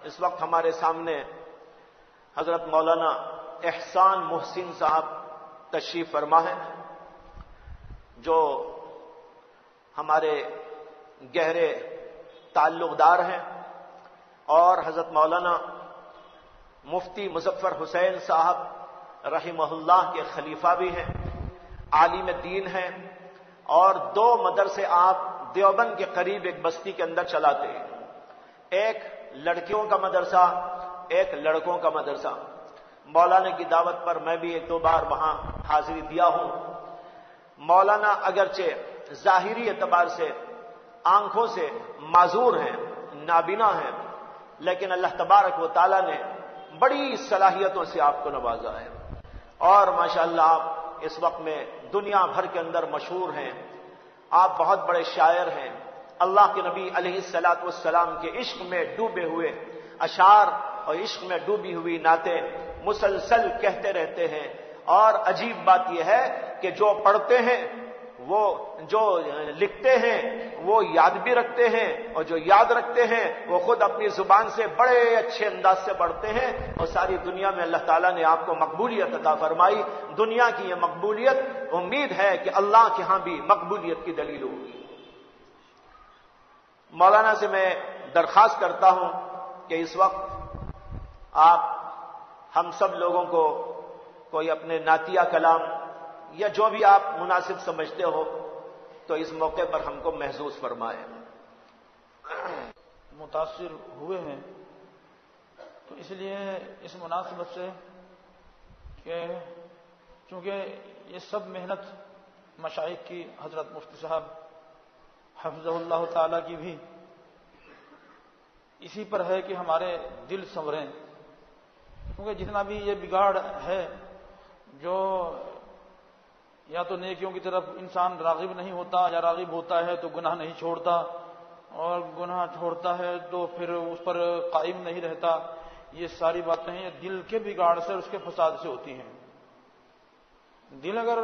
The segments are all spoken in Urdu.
اس وقت ہمارے سامنے حضرت مولانا احسان محسن صاحب تشریف فرما ہے، جو ہمارے گہرے تعلق دار ہیں اور حضرت مولانا مفتی مظفر حسین صاحب رحمہ اللہ کے خلیفہ بھی ہیں، عالم دین ہیں، اور 2 مدرسے آپ دیوبند کے قریب ایک بستی کے اندر چلاتے ہیں، ایک لڑکیوں کا مدرسہ، ایک لڑکوں کا مدرسہ۔ مولانا کی دعوت پر میں بھی 1-2 بار وہاں حاضری دیا ہوں۔ مولانا اگرچہ ظاہری اعتبار سے آنکھوں سے معذور ہیں، نابینا ہیں، لیکن اللہ تبارک و تعالی نے بڑی صلاحیتوں سے آپ کو نوازا ہے، اور ماشاءاللہ آپ اس وقت میں دنیا بھر کے اندر مشہور ہیں۔ آپ بہت بڑے شاعر ہیں، اللہ کے نبی علیہ الصلاۃ والسلام کے عشق میں ڈوبے ہوئے اشعار اور عشق میں ڈوبی ہوئی نعتیں مسلسل کہتے رہتے ہیں، اور عجیب بات یہ ہے کہ جو پڑھتے ہیں، وہ جو لکھتے ہیں وہ یاد بھی رکھتے ہیں، اور جو یاد رکھتے ہیں وہ خود اپنی زبان سے بڑے اچھے انداز سے پڑھتے ہیں، اور ساری دنیا میں اللہ تعالیٰ نے آپ کو مقبولیت عطا فرمائی۔ دنیا کی یہ مقبولیت امید ہے کہ اللہ کے ہاں بھی مقبولیت کی دلیل ہوگی۔ مولانا سے میں درخواست کرتا ہوں کہ اس وقت آپ ہم سب لوگوں کو کوئی اپنے نعتیہ کلام یا جو بھی آپ مناسب سمجھتے ہو تو اس موقع پر ہم کو محظوظ فرمائیں۔ متاثر ہوئے ہیں، تو اس لیے اس مناسبت سے کہ چونکہ یہ سب محنت مشائخ کی، حضرت مفتی صاحب حفظہ اللہ تعالی کی بھی اسی پر ہے کہ ہمارے دل سنوریں، کیونکہ جتنا بھی یہ بگاڑ ہے، جو یا تو نیکیوں کی طرف انسان راغب نہیں ہوتا، یا راغب ہوتا ہے تو گناہ نہیں چھوڑتا، اور گناہ چھوڑتا ہے تو پھر اس پر قائم نہیں رہتا، یہ ساری باتیں یہ دل کے بگاڑ سے اور اس کے فساد سے ہوتی ہیں۔ دل اگر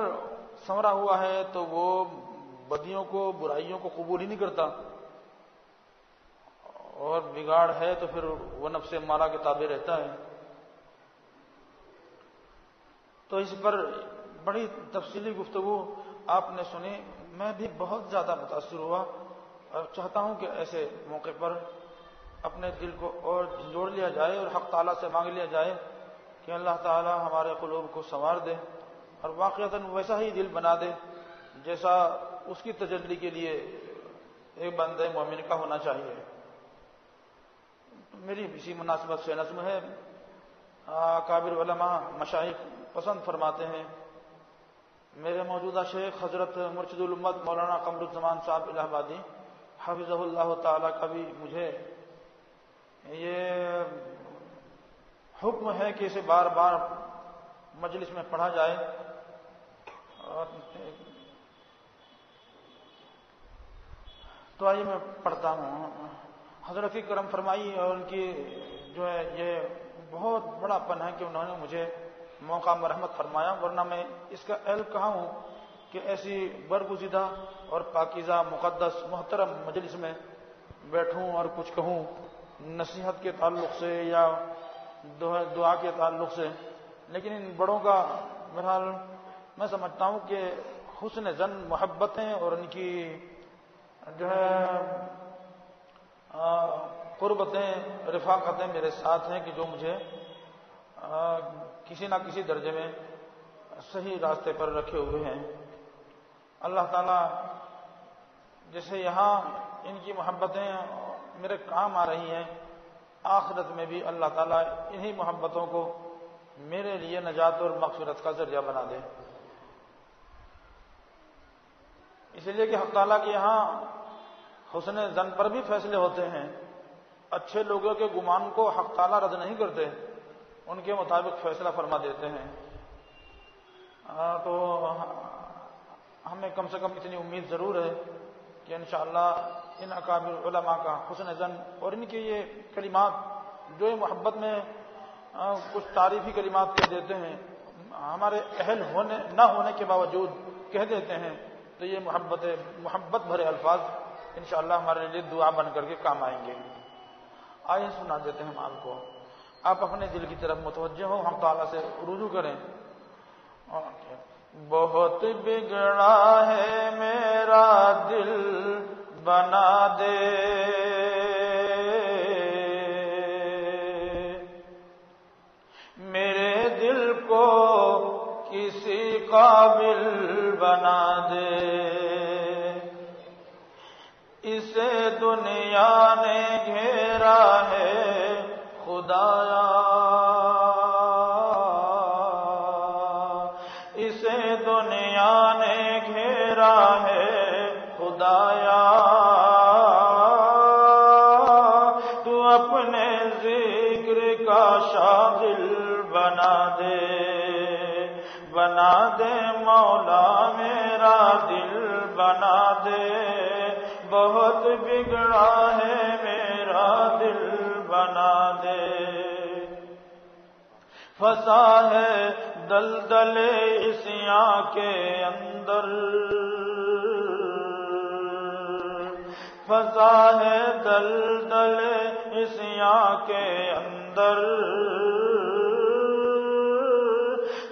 سنورا ہوا ہے تو وہ بدیوں کو، برائیوں کو قبول ہی نہیں کرتا، اور بگاڑ ہے تو پھر وہ نفس مارا کے تابع رہتا ہے۔ تو اس پر بڑی تفصیلی گفتگو آپ نے سنی، میں بھی بہت زیادہ متاثر ہوا، اور چاہتا ہوں کہ ایسے موقع پر اپنے دل کو اور جوڑ لیا جائے اور حق تعالیٰ سے مانگ لیا جائے کہ اللہ تعالیٰ ہمارے قلوب کو سنوار دے اور واقعتاً ویسا ہی دل بنا دے جیسا اس کی تجلی کے لیے ایک بندہ مومن کا ہونا چاہیے۔ میری اسی مناسبت سے نظم ہے، اکابر علماء مشائخ پسند فرماتے ہیں، میرے موجودہ شیخ حضرت مرشد الامت مولانا قمر الزمان صاحب الہ آبادی حفظہ اللہ تعالی کا بھی مجھے یہ حکم ہے کہ اسے بار بار مجلس میں پڑھا جائے، اور تو آئیے میں پڑھتا ہوں۔ حضرت کی کرم فرمائی اور ان کی جو ہے یہ بہت بڑا پن ہے کہ انہوں نے مجھے موقع مرحمت فرمایا، ورنہ میں اس کا اہل کہاں ہوں کہ ایسی برگزیدہ اور پاکیزہ مقدس محترم مجلس میں بیٹھوں اور کچھ کہوں نصیحت کے تعلق سے یا دعا کے تعلق سے، لیکن ان بڑوں کا بہرحال میں سمجھتا ہوں کہ حسن ظن محبتیں اور ان کی جو ہے قربتیں رفاقتیں میرے ساتھ ہیں کہ جو مجھے کسی نہ کسی درجے میں صحیح راستے پر رکھے ہوئے ہیں۔ اللہ تعالیٰ جیسے یہاں ان کی محبتیں میرے کام آ رہی ہیں، آخرت میں بھی اللہ تعالیٰ انہی محبتوں کو میرے لیے نجات اور مغفرت کا ذریعہ بنا دے، اس لیے کہ حق تعالیٰ کے یہاں حسن ظن پر بھی فیصلے ہوتے ہیں۔ اچھے لوگوں کے گمان کو حق تعالیٰ رد نہیں کرتے، ان کے مطابق فیصلہ فرما دیتے ہیں۔ تو ہمیں کم سے کم اتنی امید ضرور ہے کہ انشاءاللہ ان اکابر علماء کا حسن ظن اور ان کے یہ کلمات جو یہ محبت میں کچھ تعریفی کلمات کہہ دیتے ہیں، ہمارے اہل ہونے نہ ہونے کے باوجود کہہ دیتے ہیں، تو یہ محبت بھرے الفاظ انشاءاللہ ہمارے لیے دعا بن کر کے کام آئیں گے۔ آئیے سنا دیتے ہیں ہم آپ کو. آپ اپنے دل کی طرف متوجہ ہو, ہم تعالیٰ سے رجوع کریں. بہت بگڑا ہے میرا دل بنا دے, میرے دل کو کسی قابل بنا دے, اسے دنیا نے گھیرا ہے خدایا, اسے دنیا نے گھیرا ہے خدایا, تو اپنے ذکر کا شاغل بنا دے, بنا دے مولا میرا دل بنا دے, بہت بگڑا ہے میرا دل بنا دے. پھنسا ہے دلدل عصیاں کے اندر, پھنسا ہے دلدل عصیاں کے اندر,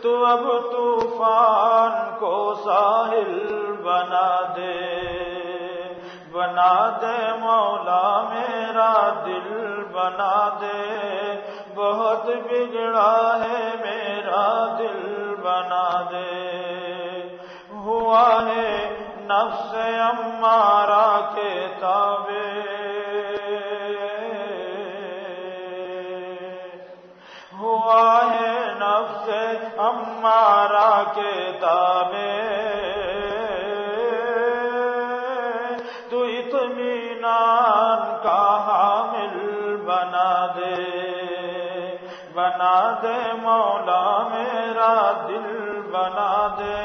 تو اب طوفان کو ساحل بنا دے, بنا دے مولا میرا دل بنا دے, بہت بگڑا ہے میرا دل بنا دے. ہوا ہے نفس امارہ کے تابع, ہوا ہے نفس امارہ کے تابع, تو اطمینان کا حامل بنا دے, بنا دے مولا میرا دل بنا دے,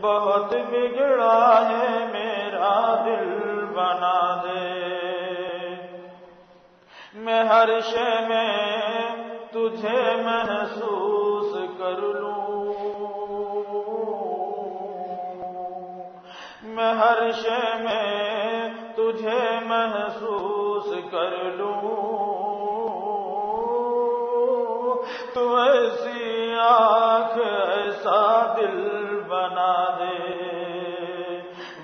بہت بگڑا ہے میرا دل بنا دے. میں ہر شے میں تجھے محسوس کر لوں, میں ہر شے میں تجھے محسوس کر لوں, تو ایسی آنکھ ایسا دل بنا دے,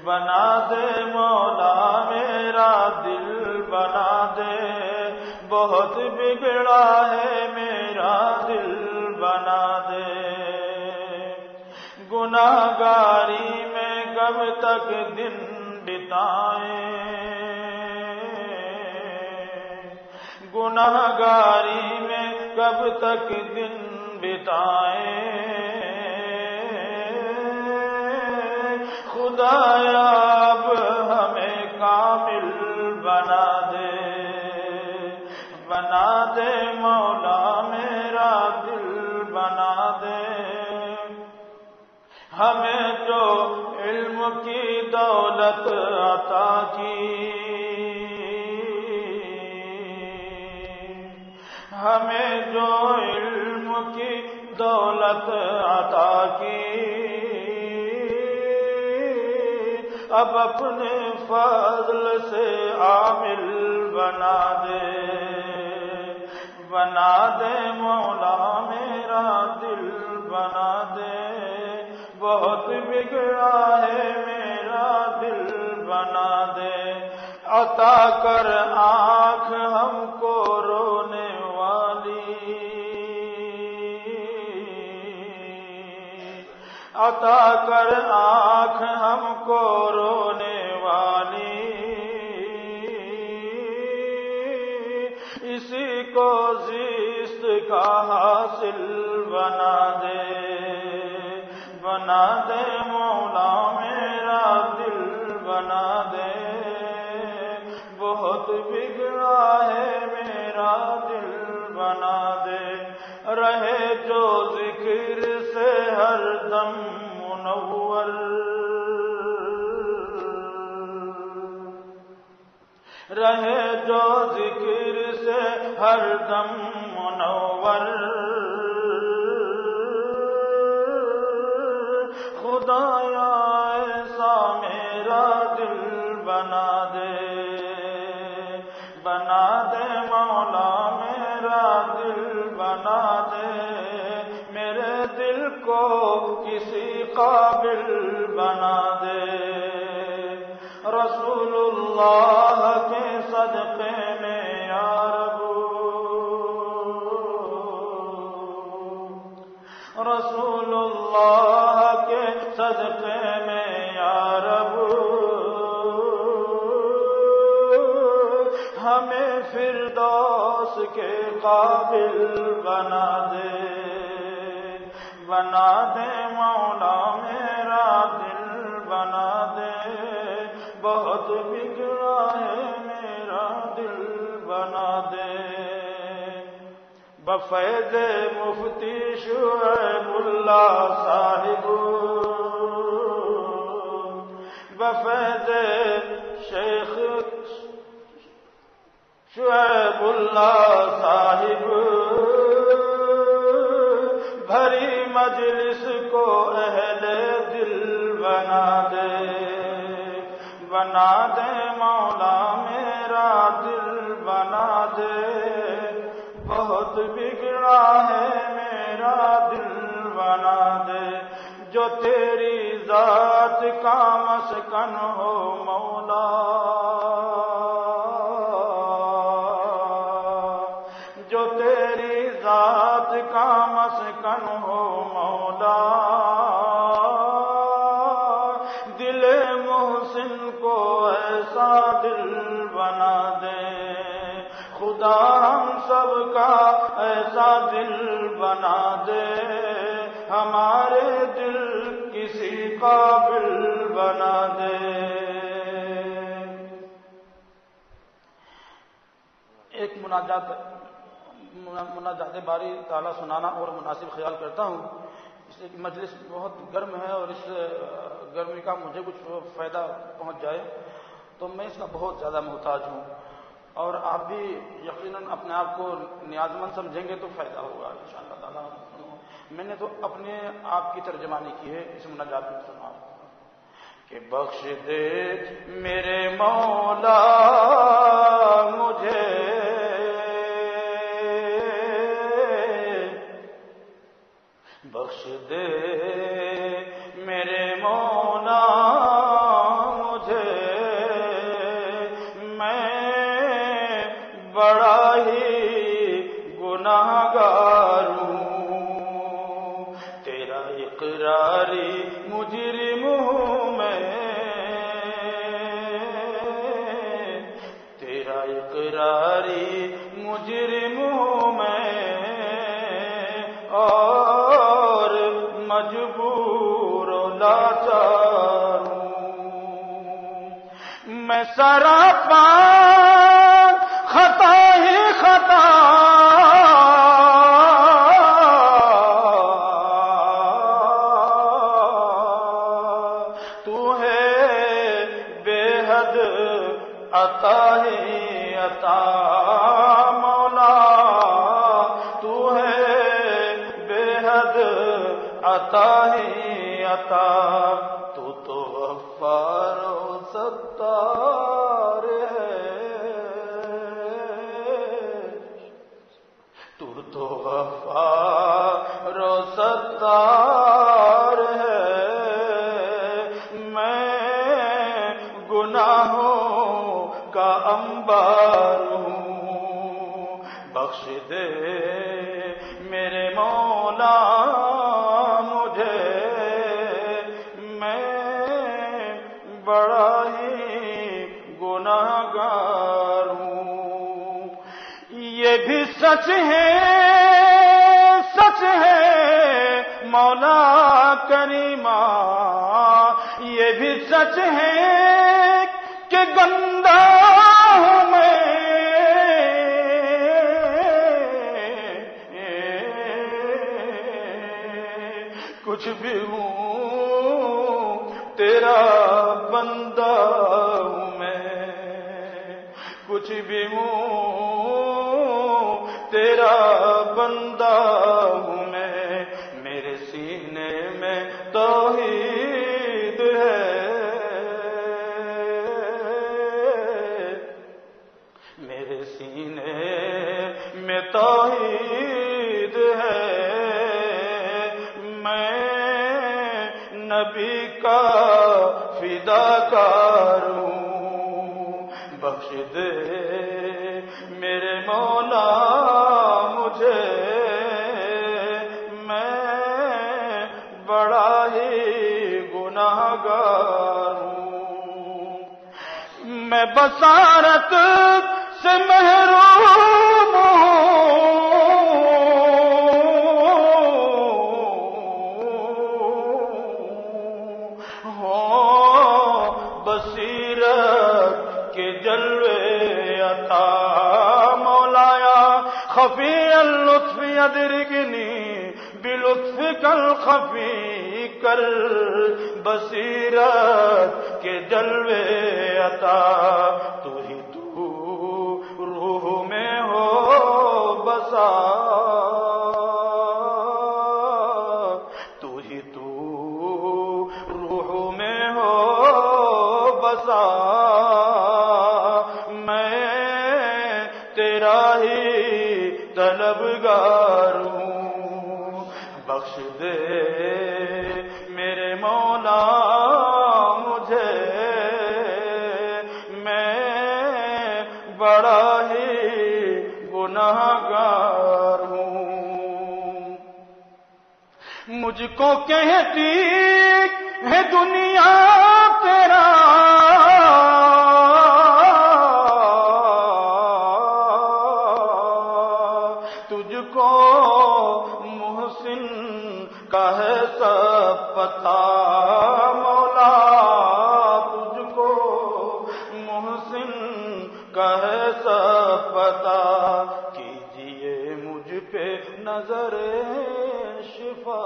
بنا دے مولا میرا دل بنا دے, بہت بگڑا ہے میرا دل بنا دے. گناہگاری میں کب تک دن بتائیں, گناہگاری میں کب تک دن بتائیں, خدایا اب ہمیں کامل بنا دے, بنا دے مولا میرا دل بنا دے. ہمیں جو علم کی دولت عطا کی, ہمیں جو علم کی دولت عطا کی, اب اپنے فضل سے عامل بنا دے, بنا دے مولا میرا دل بنا دے, بہت بگڑا ہے میرا دل بنا دے. عطا کر آنکھ ہم کو رونے والی, عطا کر آنکھ ہم کو رونے والی, اسی کو زیست کا حاصل بنا دے, بنا دے مولا میرا دل بنا دے, بہت بگڑا ہے میرا دل بنا دے. رہے جو ذکر سے ہر دم منور, رہے جو ذکر سے ہر دم منور, خدایا ایسا میرا دل بنا دے, بنا دے مولا بنا دے، میرے دل کو کسی قابل بنا دے، رسول اللہ کے صدقے میں یا رب، رسول اللہ کے صدقے میں یا رب، ہمیں فردوس کے قابل بنا دے، بنا دے مولا میرا دل بنا دے، بہت بگڑا ہے میرا دل بنا دے، بفیض مفتی شعیب اللہ صاحب، بفیض شیخ شعیب اللہ صاحب، بھری مجلس کو اہل دل بنا دے، بنا دے مولا میرا دل بنا دے، بہت بگڑا ہے میرا دل بنا دے، جو تیری ذات کا مسکن ہو مولا، جو تیری ذات کا مسکن ہو مولا، دل محسن کو ایسا دل بنا دے، خدا ہم سب کا ایسا دل بنا دے، ہمارے دل کسی قابل بنا دے۔ ایک مناجات باری تعالیٰ سنانا اور مناسب خیال کرتا ہوں، اس لیے کہ مجلس بہت گرم ہے اور اس گرمی کا مجھے کچھ فائدہ پہنچ جائے تو میں اس کا بہت زیادہ محتاج ہوں، اور آپ بھی یقیناً اپنے آپ کو نیاز مند سمجھیں گے تو فائدہ ہوگا انشاءاللہ تعالیٰ۔ میں نے تو اپنے آپ کی ترجمانی کی ہے، اس مناجات میں سنا کہ بخش دے میرے مولا مجھے، بخش دے میرے مولا مجھے، میں بڑا ہی گناہگار ہوں، تیرا اقراری مجرم ہوں میں، تیرا اقراری مجرم ہوں میں، اور مجبور و لاچار ہوں، میں سراپا خطا ہی خطا، تو ہے بے حد عطا ہی عطا مولا، تو ہے بے حد عطا ہی عطا، تو غفار و ستار ہے، تو غفار و ستار ہے، میں گناہوں کا انبار ہوں، بخش دے میرے مولا مجھے، میں بڑا ہی گناہگار ہوں، یہ بھی سچ ہے، سچ ہے مولا کریمہ، یہ بھی سچ ہے کہ گندا ہوں میں، کچھ بھی ہوں تیرا بندہ ہوں میں، کچھ بھی ہوں تیرا بندہ ہوں میں، میرے سینے میں توحید ہے، میرے سینے میں توحید توحید ہے، میں نبی کا فداکار ہوں، بخش دے میرے مولا مجھے، میں بڑا ہی گناہگار ہوں، میں بصارت سے محروم ہوں، بصیرت کے جلوے عطا مولایا، خفی اللطف ادرکنی بلطفک الخفی کر، بصیرت کے جلوے عطا، تو ہی تو روح میں ہو بسا، تو ہی تو روح میں ہو بسا، میں تیرا ہی طلبگار ہوں، بخش دے میرے مولا مجھے، میں بڑا ہی گناہگار ہوں، مجھ کو کہتی ہے دنیا تیرا تجھ کو محسن کا ہے سب پتہ، مولا تجھ کو محسن کا ہے سب پتہ، کیجیے مجھ پہ نظر شفا،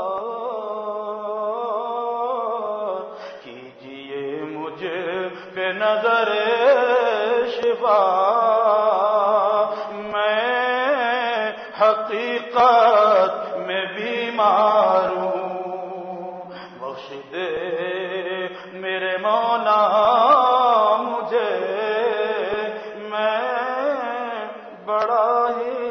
کیجیے مجھ پہ نظر شفا، میں حقیقت میں بیمار ہوں، بخش دے میرے مولا مجھے، میں بڑا ہی